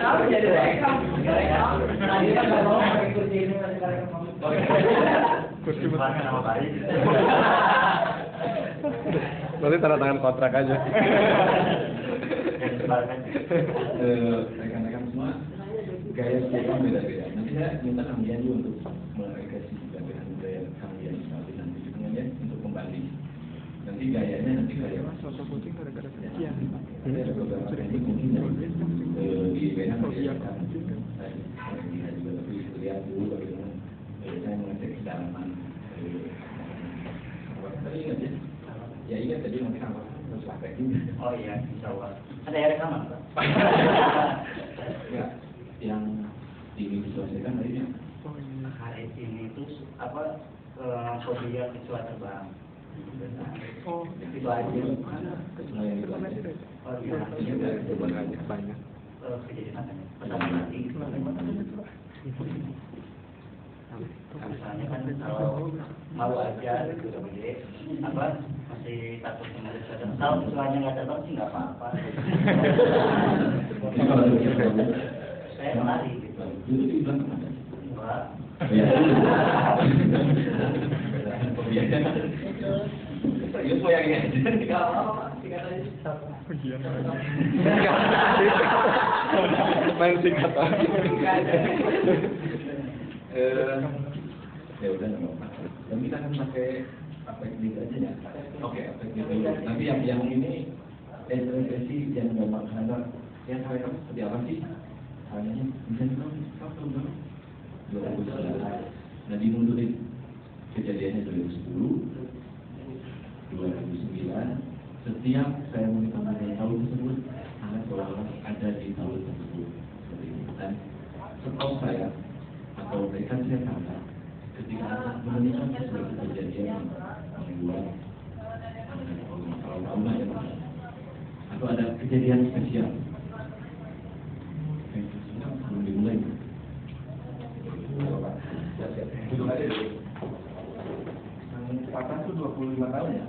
Tahu jadi rekam. Tadi kan kalau pakai kursi ini masih rekam. Kursi makan nama baik. Nanti tanda tangan kontrak aja. Rekan-rekan semua, gaya setiap orang beda-beda. Nanti saya minta kalian juga untuk merefleksi juga dengan gaya kalian nanti sebenarnya untuk kembali. Nanti gayanya nanti gaya Soto kucing gara-gara ya. Ada beberapa teknik mungkin di BNN saya lihat juga tapi lihat dulu bagaimana saya mengecek kedalaman. Tadi ingat ya? Ya ingat tadi nanti apa harus praktekin. Oh iya, insya Allah. Ada yang rekaman, Pak? Ya, yang divisualisasikan tadinya. HRS ini itu apa? Fobia kecoa terbang. Oh, Itu aja. Nah, yang itu Oh iya. banyak. Kejadian apa nih? Pertama kali. Misalnya kan kalau mau aja gitu gede, apa masih takut sama kecoa. Kalau kecoanya nggak terbang sih nggak apa-apa. Saya lari gitu. Dulu di bilang kemana? Wah. Ya. Serius mau yang ini aja, tinggal apa? Tinggal aja. Main singkat aja. Ya udah nggak apa-apa. Dan kita akan pakai apa ini aja ya. Oke, apa ini dulu. Nanti yang ini intervensi yang gampang karena yang saya tahu seperti apa sih? Hanya bisa dulu. 2011. Nah dimundurin kejadiannya 2010, 2009. Setiap saya mengingatkan tahun tersebut, anak seolah-olah ada di tahun tersebut. Seperti ini. Dan setahu saya atau rekan saya kata, ketika anak menikah sesuatu kejadian yang membuat kalau ya atau ada kejadian spesial. Belum dimulai. Duduk aja dulu. Patah itu 25 tahun ya?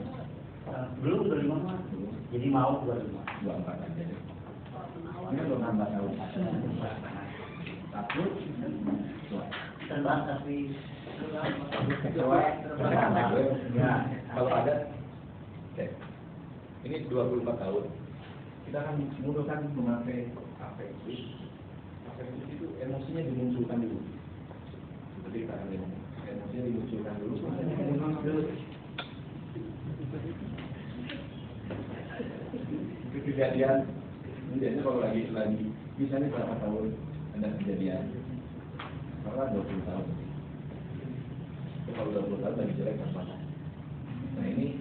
Belum 25. Jadi mau 25. 24 aja deh. Ini belum nambah tahun. Takut? Terbang tapi Ya, kalau ada ini 24 tahun. Kita akan menggunakan memakai afektif. Afektif itu emosinya dimunculkan dulu. Seperti kata emosinya dimunculkan dulu. Itu kejadian. Biasanya kalau lagi misalnya berapa tahun ada kejadian, kalau 20 tahun. Kalau 20 tahun lagi jelek apa? Nah ini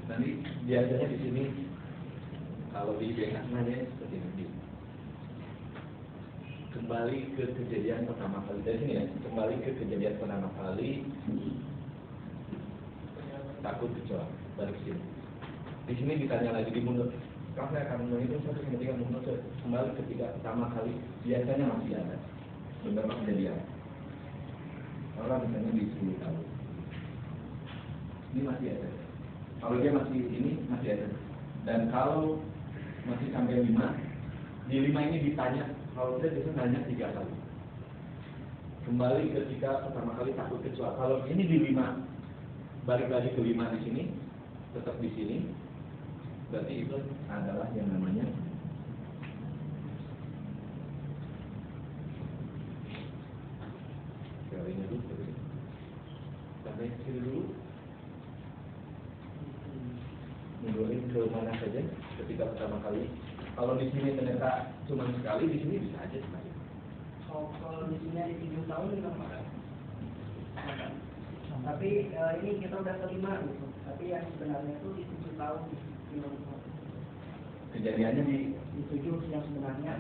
nanti biasanya di sini kalau di BNN namanya seperti ini. Kembali ke kejadian pertama kali dari sini ya. Kembali ke kejadian pertama kali takut kecoa balik sini. Di sini ditanya lagi di mulut. Kamu akan menghitung satu ketika menurut kembali ketika pertama kali biasanya masih ada beberapa kejadian. Kalau misalnya di 10 tahun ini masih ada. Kalau dia masih ini masih ada. Dan kalau masih sampai 5, di 5 ini ditanya. Kalau saya biasanya nanya 3 kali. Kembali ketika pertama kali takut kecoa. Kalau ini di 5, balik lagi ke 5 di sini, tetap di sini. Berarti itu adalah yang namanya ini dulu, sampai sini dulu. Mundurin ke mana saja ketika pertama kali. Kalau di sini ternyata cuma sekali, di sini bisa aja sekali. Kalau di sini ada 7 tahun kenapa? Tapi ini kita udah kelima gitu. Tapi yang sebenarnya itu di 7 tahun. Kejadiannya di 7 yang sebenarnya.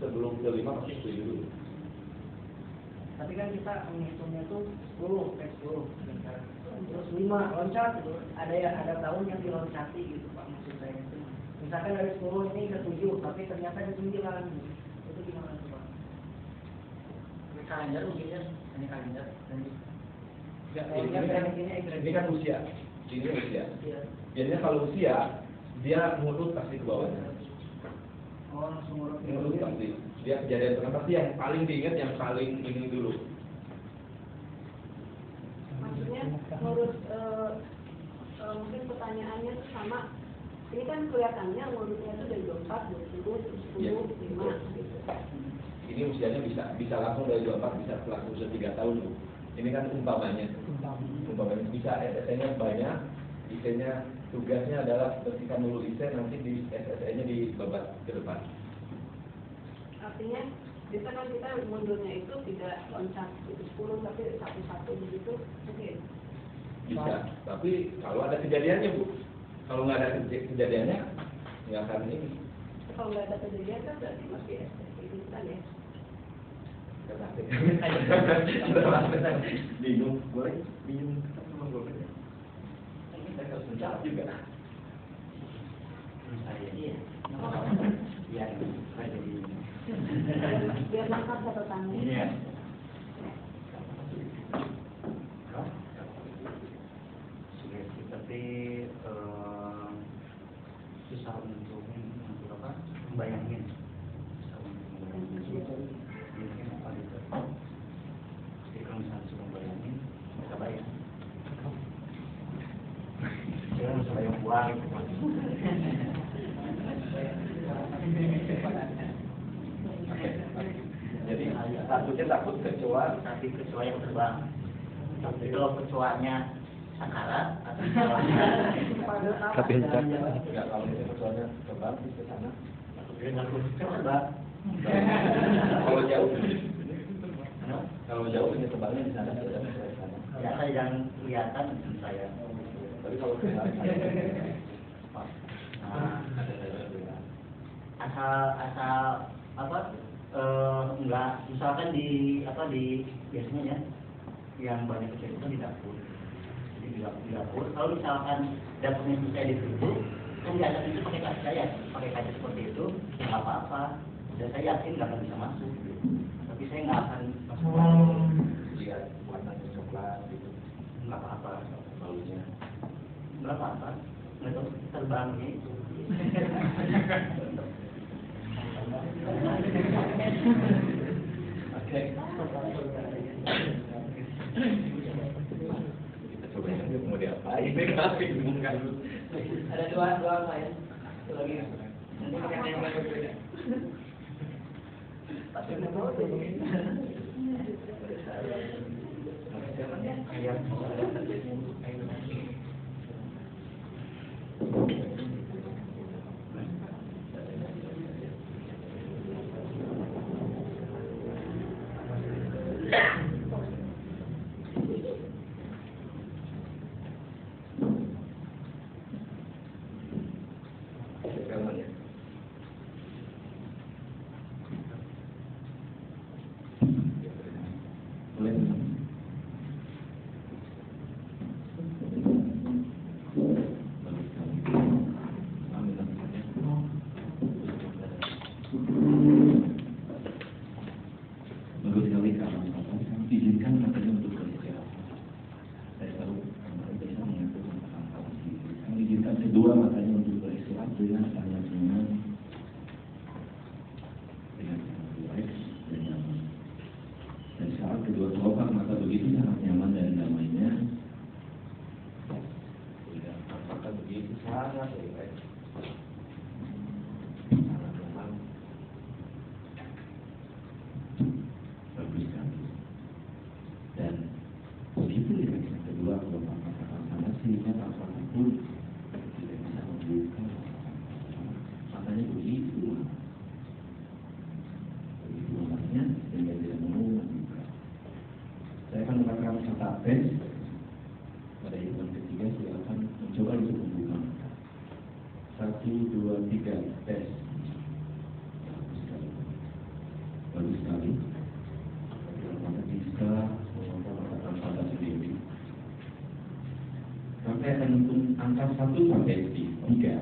sebelum ke 5 pasti 7 dulu. Tapi kan kita menghitungnya tuh 10, terus 5 loncat gitu. Ada tahun yang diloncati gitu Pak, maksud saya itu. Misalkan dari 10 ini ke 7, tapi ternyata di 9 gitu. Itu gimana tuh Pak? ini kalender mungkin ya, ini kalender. Ini kan usia. Ini usia. Iya. Biasanya kalau usia, dia ngurut pasti ke bawahnya. Oh, langsung urut. Ngurut pasti. Dia kejadian pertama pasti yang paling diingat, yang paling ini dulu. Maksudnya ngurus mungkin pertanyaannya tuh sama, ini kan kelihatannya ngurusnya tuh dari 24, 20, 10, Iya. 10, 5 gitu. Ini usianya bisa langsung dari 24, bisa langsung usia 3 tahun. Bu. Ini kan umpamanya bisa SSN-nya banyak, IC-nya tugasnya adalah ketika dulu IC nanti di SSN-nya dibabat ke depan. Artinya bisa kan kita mundurnya itu tidak loncat itu 10 tapi satu-satu begitu mungkin. Bisa, tapi kalau ada kejadiannya Bu, kalau nggak ada kejadiannya nggak akan ini. Kalau nggak ada kejadian kan berarti masih SSN gitu kan ya. Bingung, boleh bingung sama gue. Saya harus menjawab juga. Saya dia. Biar saya jadi. Biar lengkap catatannya. Iya. Seperti susah untuk apa? Membayangin. Susah untuk membayangin. Mungkin apa gitu. Jadi kalau misalnya sudah membayangin, kita bayang. Jangan usah bayang uang gitu. Jadi takutnya takut kecoa, Tapi kecoa yang terbang. Tapi kalau kecoanya sakarat atau Kepincak. nggak kalau misalnya kecoanya terbang ke sana. dia takut terbang. Kalau jauh, ini terbangnya di sana, tidak ada di sana. Ya saya yang kelihatan saya. Tapi kalau ke sana, Nah, asal apa enggak misalkan di biasanya ya yang banyak kejadian di dapur. Jadi di dapur kalau misalkan dapurnya saya ditutup kan di atas itu pakai kaca seperti itu ya nggak apa-apa. Dan saya yakin nggak akan bisa masuk. Tapi saya nggak akan masuk. lihat warnanya coklat gitu, Nggak apa-apa. baunya. Nggak apa-apa. Nggak tahu terbangnya itu. Oke. Kita coba aja mau diapain deh, kan bingung kan. Ada dua apa ya? Satu lagi. Nanti pakai tema yang berbeda. Pasti mau tahu tuh. Rekamannya. Boleh. Menurut kami kami izinkan katanya untuk beristirahat. Saya tahu kemarin bisa mengatur tentang hal ini. Kami izinkan kedua matanya untuk beristirahat dengan sangat nyaman, dengan sangat rileks dan nyaman. Dan saat kedua kelopak mata begitu sangat nyaman dan damainya. Tidak, apakah begitu sangat rileks. Sangat nyaman. Bagus sekali. Dan begitu rileks yang kedua kelopak mata sana sehingga tanpa takut tidak bisa membuka matanya begitu. Begitu lemasnya sehingga tidak mau membuka. Saya akan mengatakan kata tes. Pada hitungan ketiga silakan mencoba untuk membuka mata. 1, 2, 3 tes. Bagus sekali. Bagus sekali. Mata bisa membuka mata tanpa ada sendiri. Sampai akan menghitung angka 1 sampai 3.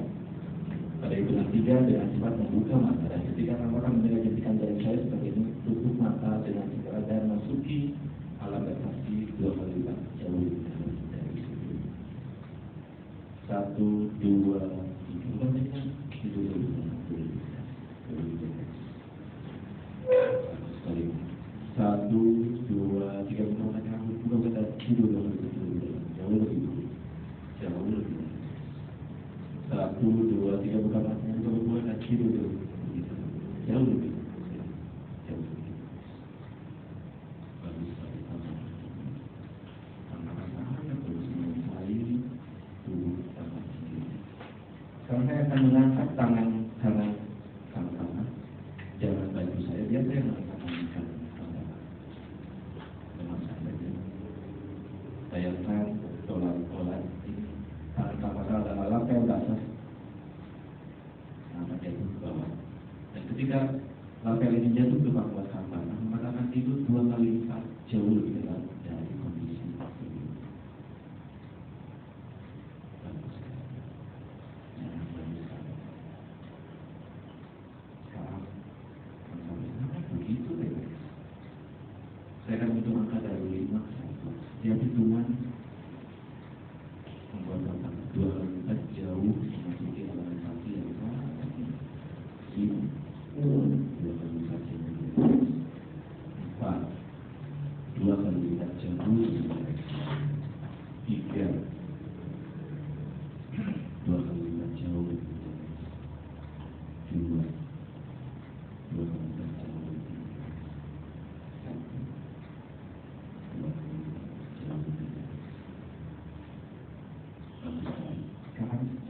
Pada hitungan 3 dengan cepat membuka mata dan ketika kamu akan mendengar jentikan jari saya seperti ini, tutup mata dengan segera dan masuki alam batasi 2 kali lipat jauh dari situ. 1, 2, 3, itu dulu. 1, 2, 3, bukan kita tidur dulu, jauh lebih dulu. 1, 2, 3, bukan kita tidur dulu, jauh lebih. Sekarang saya akan mengangkat tangan kanan sama-sama. Jangan bantu saya, biar saya mengangkat tangan dengan santai. Bayangkan tolak ini tangan sama-sama adalah lapel basah. Nah, jatuh ke bawah. Dan ketika lapel ini jatuh ke bawah kanan, maka akan tidur 2 kali lipat jauh lebih dalam dari kondisi ini. Saya akan hitung angka dari 5 ke 1. Setiap hitungan membuat angka 2 kali lipat jauh memasuki organisasi yang sangat tinggi. 2 kali lipat jauh. 4. 2 kali lipat jauh. 3. 2 kali lipat jauh. 2. 2 kali lipat jauh.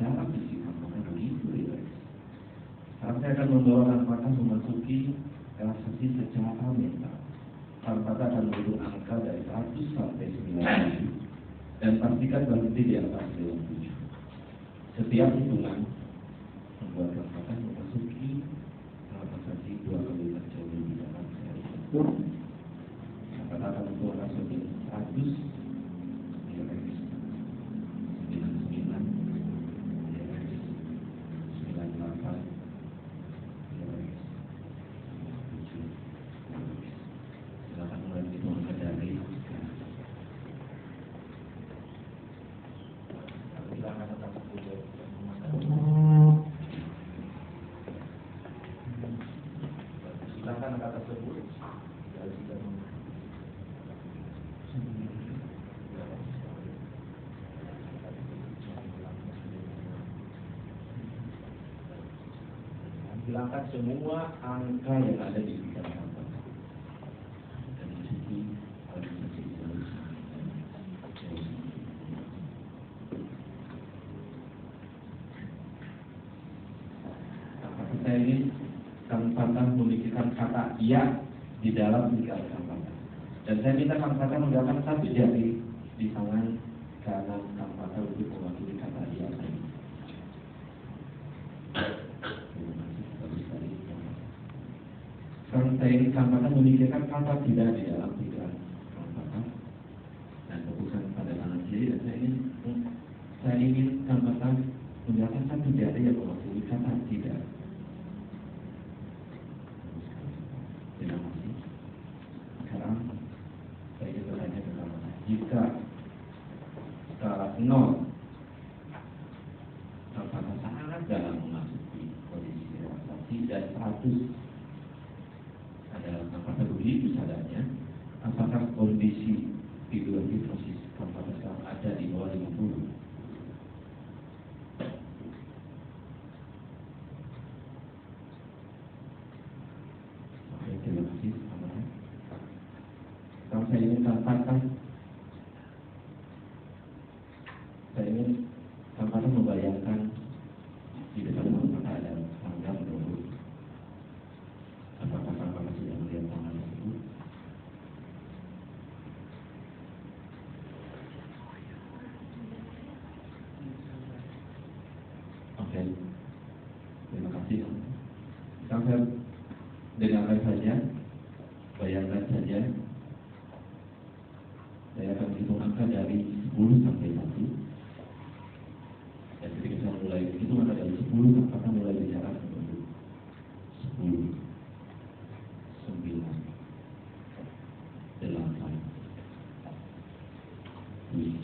Cara bersikap begitu ya. Sekarang saya akan mendorong Alpaka memasuki relaksasi secara mental. Alpaka akan menghitung angka dari 100 sampai 90 dan pastikan berhenti di atas 97. Setiap hitungan membuat Alpaka memasuki relaksasi 2 kali lipat jauh di dalam sehari. Alpaka akan menghitung angka 100. Silakan angka tersebut dari hilangkan semua angka yang ada di pikiran Anda dan ikuti organisasi kita ini Kang Fatah memikirkan kata iya di dalam pikiran Kang Fatah. Dan saya minta Kang Fatah menggunakan satu jari di tangan kanan Kang Fatah untuk mewakili kata iya tadi. Sekarang saya ingin Kang Fatah memikirkan kata tidak di dalam pikiran Kang Fatah dan fokuskan pada tangan kiri. Dan saya ingin Kang Fatah menggunakan satu jari yang mewakili kata tidak. Terima kasih. Sekarang saya ingin bertanya kepada jika skala 0 Alpaka sangat dalam memasuki kondisi relaksasi dan 100 adalah Alpaka begitu sadarnya, apakah kondisi tidur hipnosis Alpaka sekarang ada di bawah 50? Terima kasih. Sekarang saya ingin katakan, saya ingin Alpaka membayangkan di depan Alpaka ada tanggal dulu. Apakah Alpaka sudah melihat tanggal tersebut? Oke, terima kasih. Sekarang saya dengarkan saja, bayangkan saja. Saya akan hitung angka dari 10 sampai 1. Dan ketika saya mulai hitung angka dari 10, apakah mulai bicara untuk 10, 9, 8, 7, 6, 5, 4, 3,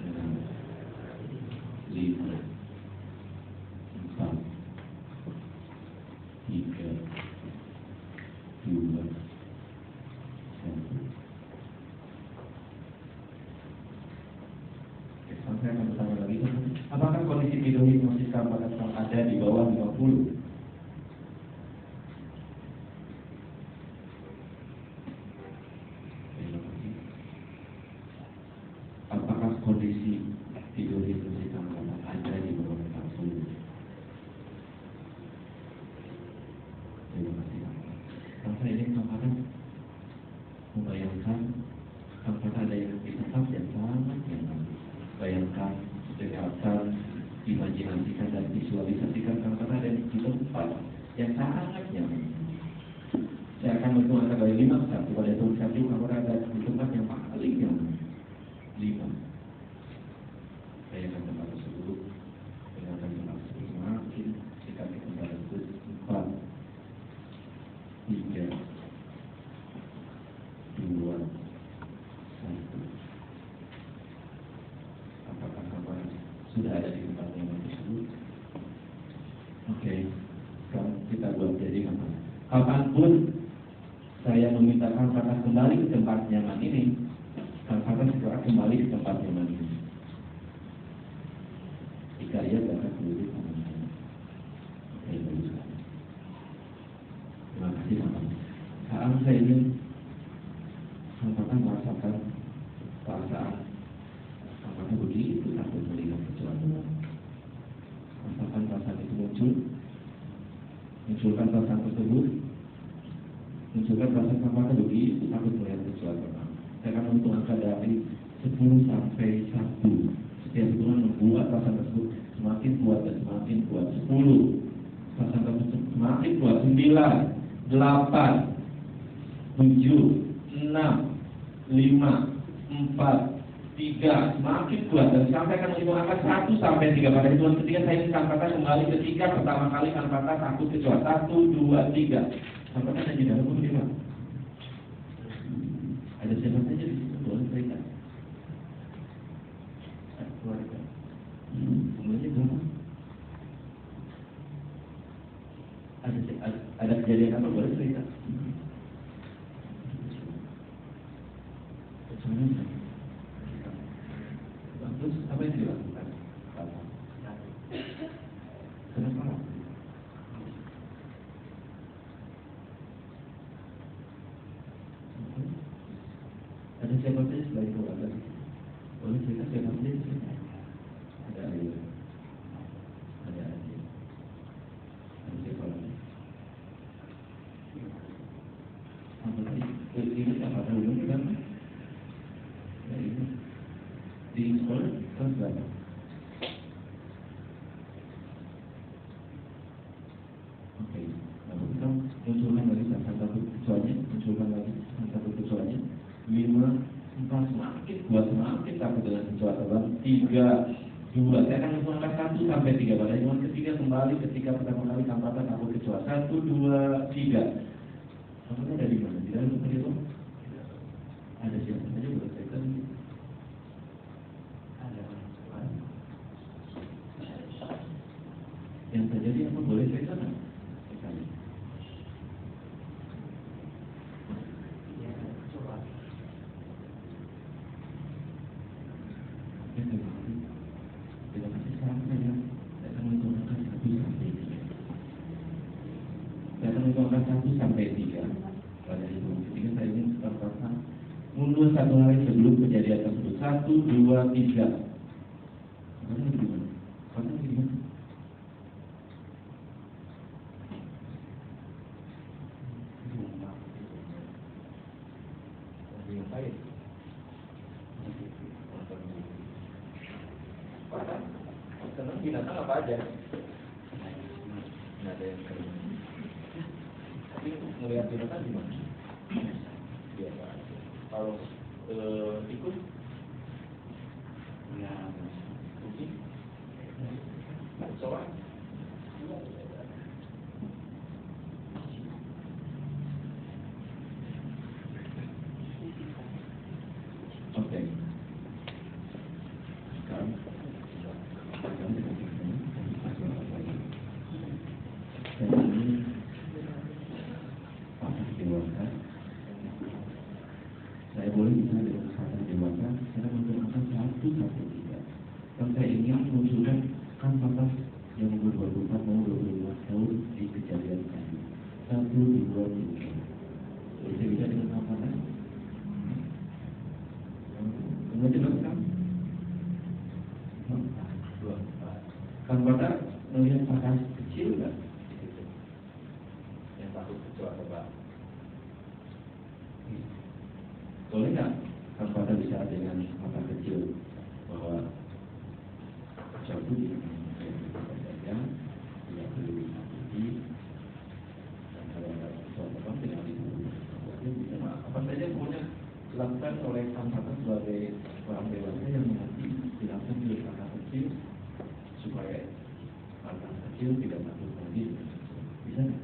2, 1. 5, 4, 3, 2, 1. Saya akan bertanya lagi, apakah kondisi tidur hipnosis kampanye sedang ada di bawah 50? Apakah kondisi tidur hipnosis kampanye ada di bawah 50? Terima kasih. Karena ini kampanye membayangkan kampanye ada yang di tempat yang sangat nyaman. Bayangkan, dengarkan, imajinasikan dan visualisasikan kampanye ada di tempat yang sangat nyaman. Saya akan menghitung angka dari 5 ke 1. Pada hitung 1 kampanye ada di tempat yang paling nyaman. 5. Bayangkan tempat tersebut, dengarkan tempat tersebut semakin dekat ke tempat tersebut. 4, 3, 2, 1. Apakah kapan sudah ada di tempat yang tersebut? Oke, sekarang kita buat jadi kapan? Kapanpun saya meminta kapan kembali ke tempat nyaman ini, kapan segera kembali ke tempat nyaman ini. Jika ia dapat dulu kapan-kapan. Oke, bagus sekali. Terima kasih kapan. Saat saya ingin kapan merasakan perasaan kapan begitu takut melihat sesuatu. Rasakan perasaan itu munculkan perasaan tersebut, munculkan perasaan kapan begitu takut melihat sesuatu. Saya akan menghitung angka dari 10 sampai 1. Setiap hitungan membuat perasaan tersebut semakin kuat dan semakin kuat. 10, perasaan tersebut semakin kuat. 9, 8, 7, 6, 5, 4, 3, semakin kuat. Dan sampai akan menghitung angka 1 sampai 3. Pada hitungan ketiga saya ingin kampatan kembali ketika pertama kali kampatan takut kecuali 1, 2, 3. Kampatan ada di dalam atau di mana? Ada siapa saja di situ, boleh cerita. Keluarga. Semuanya berapa? Ada kejadian apa, boleh cerita? Terus apa yang dilakukan? Kenapa? Ada siapa saja selain keluarga? Boleh cerita siapa saja? Ada ayah, ada adik, ada siapa lagi? Apa tadi? Ini apa dulu kan? Ya ini di sekolah kelas berapa? Oke, lalu kita munculkan lagi satu kecuanya, munculkan lagi satu kecuanya. 5, 4, semakin kuat, semakin takut dengan sesuatu. 3, 2, saya akan menggunakan 1 sampai 3. Pada hitungan ketiga kembali ketika pertama kali kampatan takut kecuali. 1, 2, 3. Kampatan ada di mana? Di dalam tempat itu? Ada siapa saja boleh cerita? Ada. Yang terjadi apa boleh cerita? Mundur 1 hari sebelum kejadian tersebut. 1, 2, 3. Kapan gimana? Kapan gimana? Ngapain? Senang binatang apa aja? Nggak ada yang keren. Tapi melihat binatang gimana? Biasa aja. Kalau ikut, ya, kucing, soal. Oke. Sekarang perguruan tinggi. Bisa bisa dengan kampatan. Kemudian kan? Kampatan melihat pakas kecil nggak? Yang satu kecoa coba. Boleh nggak kampatan bisa dengan mata kecil bahwa cabut yang tidak perlu disakiti dan kalau ada sesuatu apa tidak bisa apa saja punya dilakukan oleh kampatan sebagai orang dewasa yang mengerti dilakukan oleh mata kecil supaya mata kecil tidak takut lagi bisa nggak?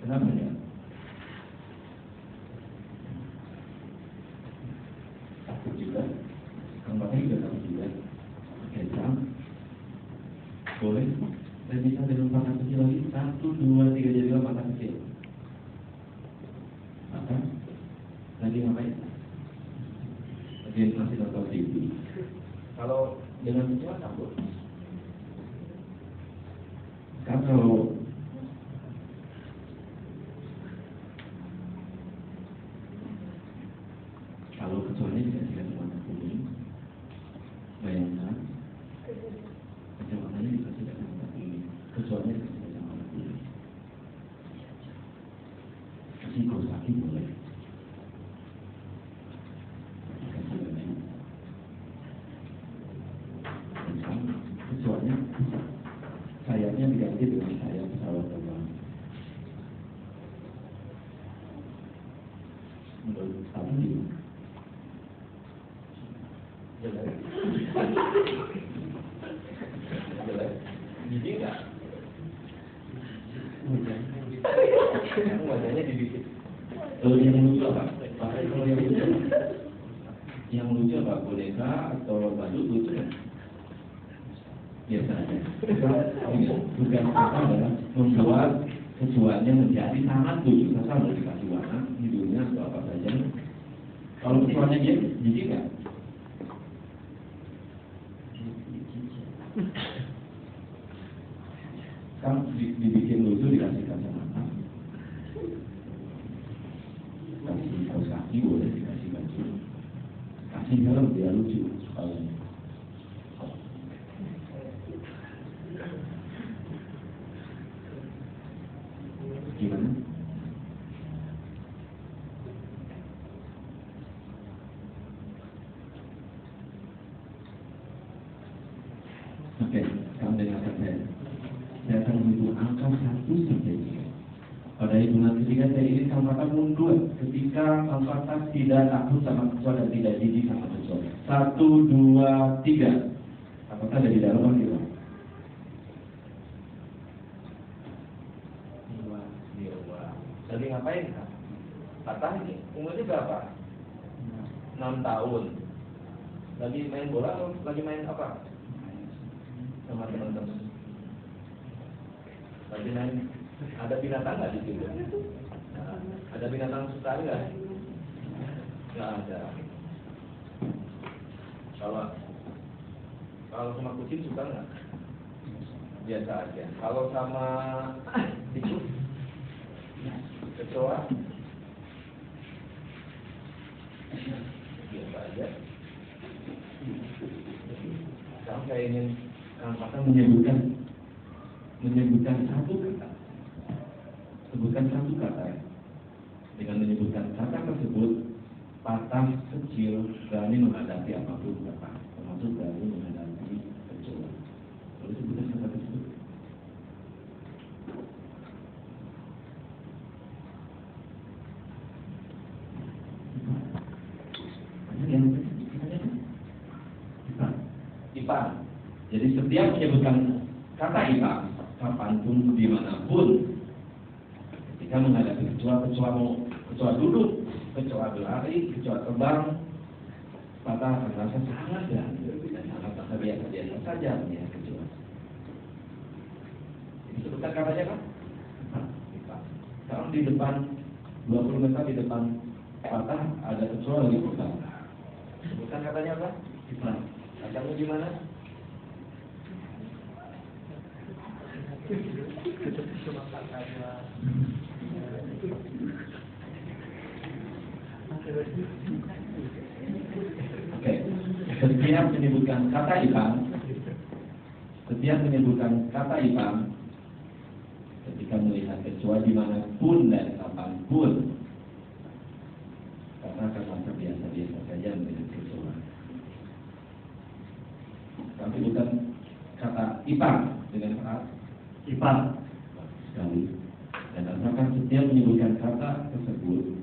Kenapa ya? Takut juga, kampanye juga takut juga. Kecam, boleh. Dan bisa dengan mata kecil lagi, 1, 2, 3 jadi mata kecil. Maka, lagi ngapain? Lagi masih nonton TV. Kalau dengan kecil takut. Kalau kecuali dikasihkan warna kuning, bayangkan kacamatanya dikasihkan warna kuning, kecuali dikasihkan warna kuning. Kasih kaos kaki boleh. Kasih baju. Kecuali sayapnya diganti dengan sayap pesawat terbang. Menurut kamu gimana? Jelek. Jelek. Gigi enggak? Wajahnya dibikin. Kalau yang lucu apa? Kalau yang lucu apa? Yang lucu apa? Boneka atau baju lucu ya? Biasa aja. Bukan apa adalah membuat kecuanya menjadi sangat lucu. Asal mau dikasih warna, hidungnya atau apa saja. Kalau kecuanya dia jijik nggak? Kan dibikin lucu dikasih kacamata, kasih kaos kaki boleh, dikasih baju, kasih helm biar lucu supaya gimana? Oke, kamu dengarkan saya. Saya akan menghitung angka 1 sampai 3. Pada hitungan ketiga saya ingin kampatan mundur ketika kampatan tidak takut sama kecoa dan tidak jijik sama kecoa. 1, 2, 3. Kampatan dari dalam apa gitu? Lagi ngapain kan? Patah ini umurnya berapa? 6 tahun. Lagi main bola atau lagi main apa? Sama teman-teman. Lagi main, ada binatang nggak di situ? Nah, ada binatang suka nggak? Nggak ada. Kalau sama kucing suka nggak? Biasa aja. Kalau sama tikus, kecoa, biasa aja. Sekarang saya ingin kampatan menyebutkan satu kata. Sebutkan satu kata ya. Dengan menyebutkan kata tersebut, patah kecil berani menghadapi apapun kata, termasuk berani menghadapi kecoa. Boleh sebutkan kata tersebut? Ipang. Jadi setiap menyebutkan kata ipang, kapanpun, dimanapun, ketika menghadapi kecoa duduk, kecoa berlari, kecoa terbang, patah akan merasa sangat berani dan sangat biasa saja melihat kecoa. Jadi sebutkan katanya kan? Ipang. Sekarang di depan 20 meter di depan patah ada kecoa lagi terbang. Sebutkan katanya apa? Ipang. Kacangnya di mana? Oke, setiap menyebutkan kata Ipang, ketika melihat kecoa dimanapun dan kapanpun, karena akan masa biasa-biasa saja melihat kecoa. Tapi bukan kata Ipang dengan kata Ipang sekali. Dan asalkan setiap menyebutkan kata tersebut,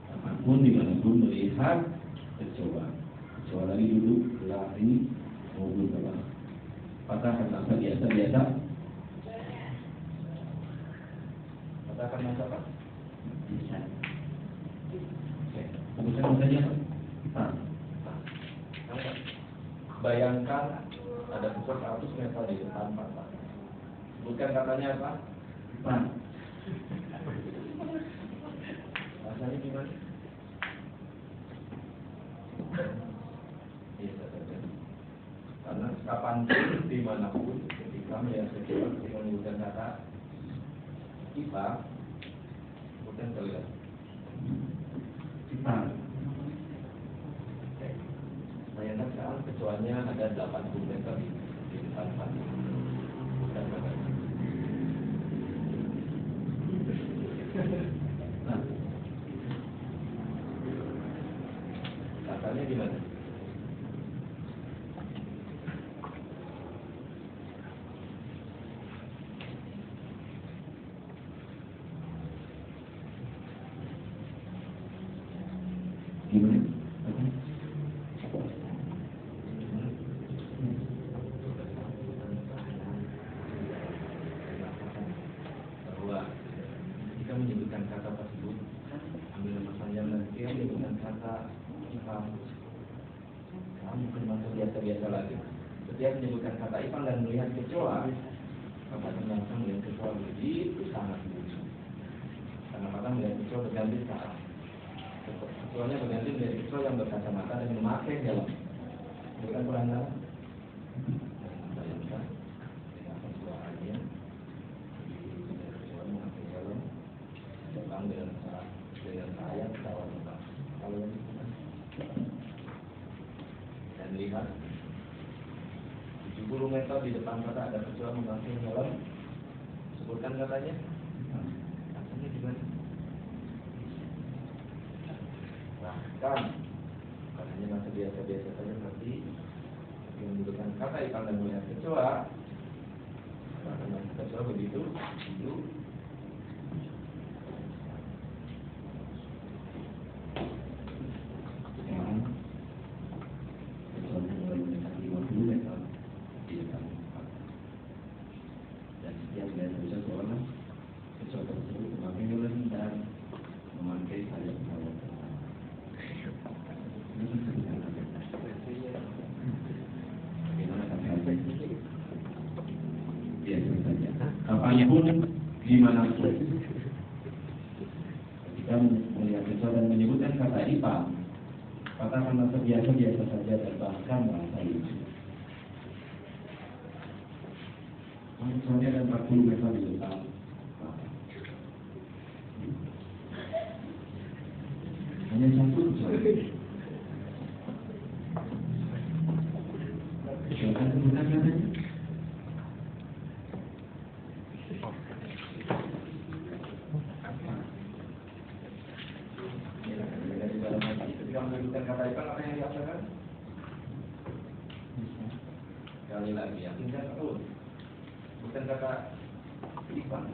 kapanpun dimanapun melihat kecoa lagi duduk, lari, maupun terbang, patahkan masa biasa-biasa. Patahkan masa apa? Bisa. Oke, sebutkan saja Ipang. Bayangkan ada pusat 100 meter di depan patah. Sebutkan katanya apa? Ipang. Rasanya gimana? Biasa saja. Karena kapanpun, dimanapun, ketika melihat kecoa, ketika menyebutkan kata Ipang, sebutkan kalian. Ipang. Bayangkan sekarang kecoanya ada 80 meter di depan patah. Sebutkan katanya. Nah, Katanya gimana? gimana? Bahwa jika menyebutkan kata tersebut, ambil nafas dan ketika menyebutkan kata Ipang, kamu bukan masa biasa-biasa lagi. Setiap menyebutkan kata Ipang dan melihat kecoa, maka ternyata melihat kecoa begitu sangat lucu. Karena maka melihat kecoa berganti sekarang. Kecoanya berganti menjadi kecoa yang berkacamata dan memakai helm. Bukan kurang dalam. Bayangkan dengan kecoanya, kecoa memakai helm, terbang dengan sayap pesawat terbang. Kalau yang itu kan, dan lihat 70 meter di depan mata ada kecoa memakai helm. Sebutkan katanya. Katanya gimana? Bahkan katanya masih biasa-biasa saja, berarti yang menyebutkan kata Ipang dan melihat kecoa, karena kecoa begitu itu Sekarang kecoanya mulai mendekati 50 meter di depan patah. Dan setiap melihat seseorang, kecoa tersebut memakai helm dan memakai sayap pesawat terbang. Bagaimana kata biasa saja. Kapanpun, dimanapun, ketika melihat kecoa dan menyebutkan kata Ipang, katakan masa biasa-biasa saja dan bahkan merasa lucu. Kecoanya ada 40 meter di depan patah. Hanya satu kecoa. Silakan sebutkan katanya. ketika menyebutkan kata Ipang, apa yang dirasakan? Sekali lagi, yakinkan betul. Bukan kata Ipang.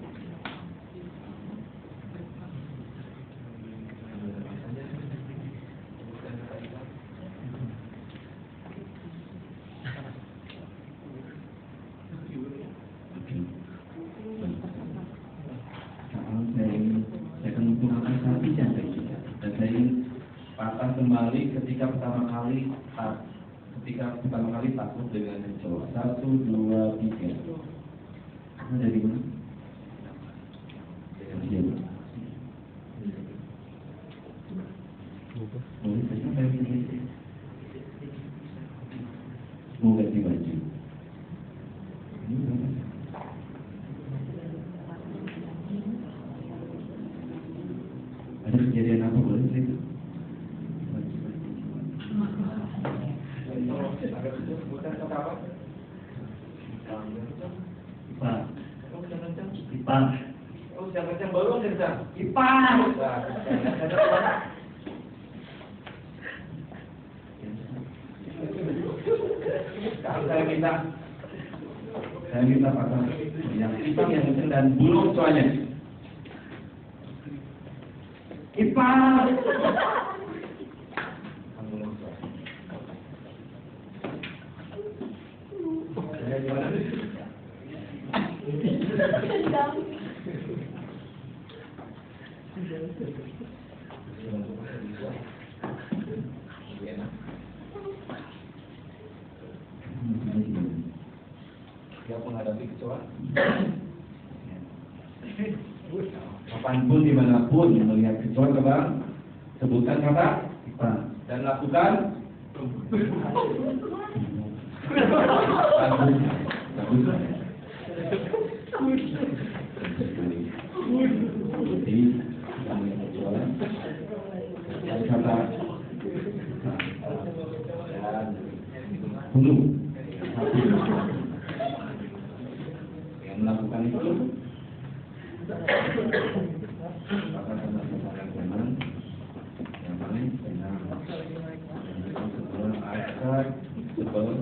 Bukan kata Ipang. Sekarang saya akan menggunakan sapi sampai kita. Dan saya ingin patah kembali ketika pertama kali takut dengan kecoa. 1, 2, 3. Kamu dari mana? Dari siapa? Boleh saja dari sini. Mau ganti baju. Ini berapa? kejadian apa boleh cerita? Bukan kata apa? Ipa. Oh, sudah kencang. Ipa. Oh, sudah kencang baru kencang. Ipa. Nah, ada apa? Saya minta patah yang hitam yang kencang dan burung soalnya. Ipa. Gimana? Siap menghadapi kecoa? Kapanpun dimanapun melihat kecoa coba sebutkan kata Ipa Dan lakukan bagus. Jadi melihat kecoa dan kata bunuh. Yang melakukan itu apakah kata yang benar, yang paling benar, yang sebelum akar, sebelum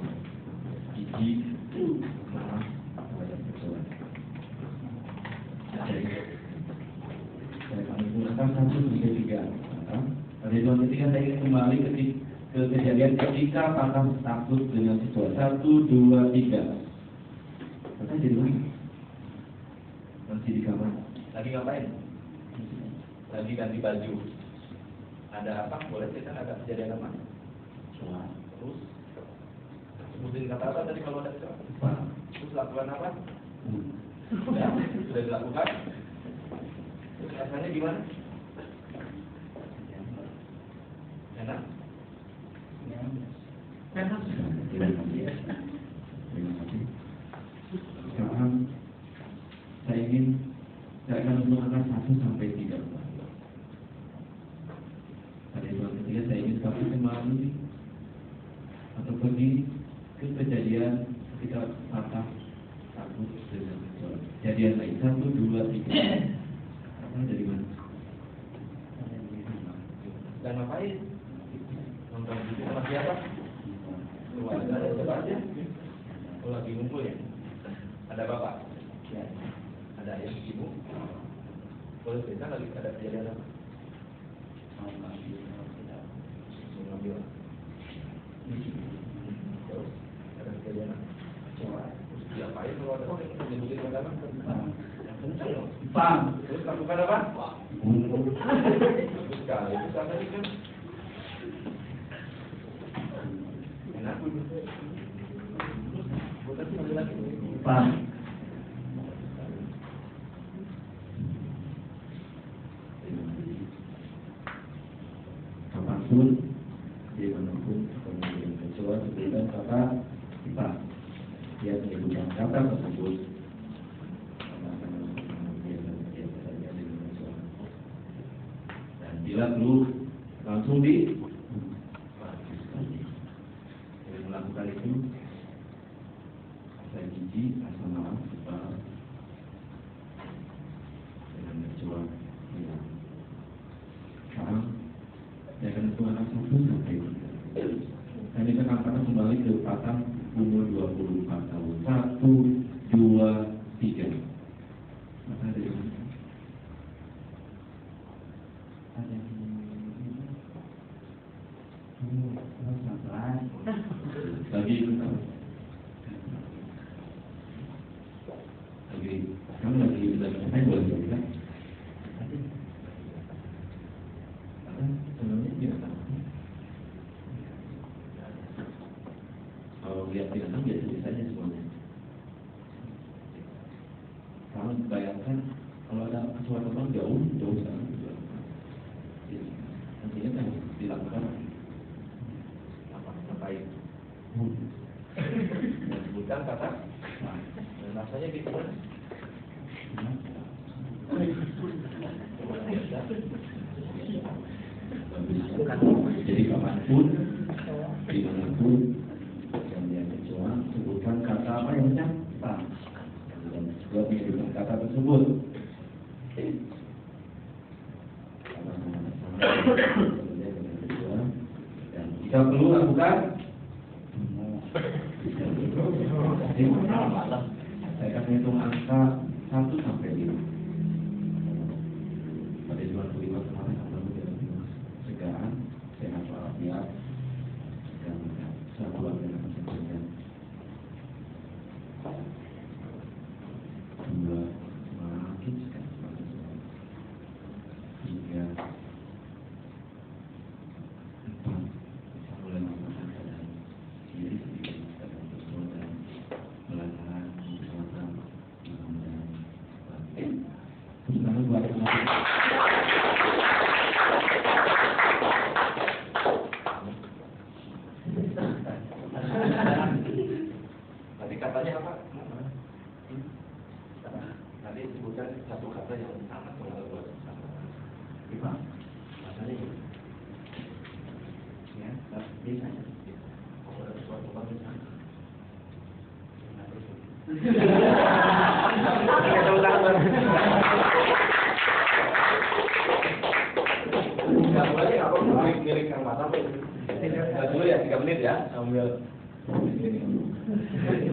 gigi, maaf pada kecoa. Saya kami gunakan 1, 3, 3. Pada zona ketiga saya ingin kembali ke kejadian ketika patah takut dengan kecoa. 1, 2, 3. Patah jadi mana? Masih di kamar. lagi ngapain? Lagi ganti baju. Ada apa? Boleh cerita ada kejadian apa? Terus sebutin kata apa tadi kalau ada kecoa? Terus lakukan apa? Ya, sudah dilakukan. Terus rasanya gimana? Enak? Terima kasih. Sekarang saya akan menggunakan 1 sampai 3. Pada zona ketiga saya ingin kami kembali atau pergi ke kejadian ketika patah takut dengan kecoa. Kejadian lain 1, 2, 3. Apa dari mana? Dan ngapain? Nonton TV sama siapa? Keluarga ada siapa aja? Oh, lagi ngumpul ya? Ada bapak? Ada ayah, ibu? Boleh cerita lagi ada kejadian apa? Mengambil. Terus ada kejadian apa? Terus diapain kalau ada orang yang nyebutin kata apa? Yang kencang loh. Bang. Terus lakukan apa? Bagus sekali. Terus apa sih kan? Enak. Bukan sih ambil lagi. Bang. Kapanpun dimanapun kemudian kecoa sebutkan kata Ipa. Dia menyebutkan kata tersebut. Dan bila perlu langsung di melakukan itu rasa jijik, rasa maaf, dengan kecoa hilang. Sekarang saya akan menggunakan 1 sampai 3. Dan kita akan kembali ke patah umur 24 tahun. 1, 2, 3. Maka ada yang lagi kamu lagi ngapain boleh cerita? Sebenarnya binatang. Kalau lihat binatang biasa saja semuanya. Kalau bayangkan kalau ada kecoa terbang jauh sana, nantinya kan dilakukan Ngapain? Sebutkan kata. Dan rasanya gimana? Jadi kapanpun, dimanapun yang dia berjuang, sebutkan kata apa yang nyata dan juga menghidupkan kata tersebut. Dan kita perlu lakukan. Saya akan hitung angka 1 sampai 5. Pada bulan kelima kemarin akan menjadi segaan, sehat walafiat, dan satuan dengan kesehatan. 2, semakin sekali. 3, 4, mulai menggunakan keadaan diri sendiri dan bersaudara, melakukan bersama-sama, sekarang buat Tadi katanya apa? Nanti sebutkan satu kata yang sangat mengalir buat Lima. Masalahnya itu. Ya, bisa. kalau ada sesuatu yang bisa. Nggak boleh apa miring kang mata. Dulu ya 3 menit ya sambil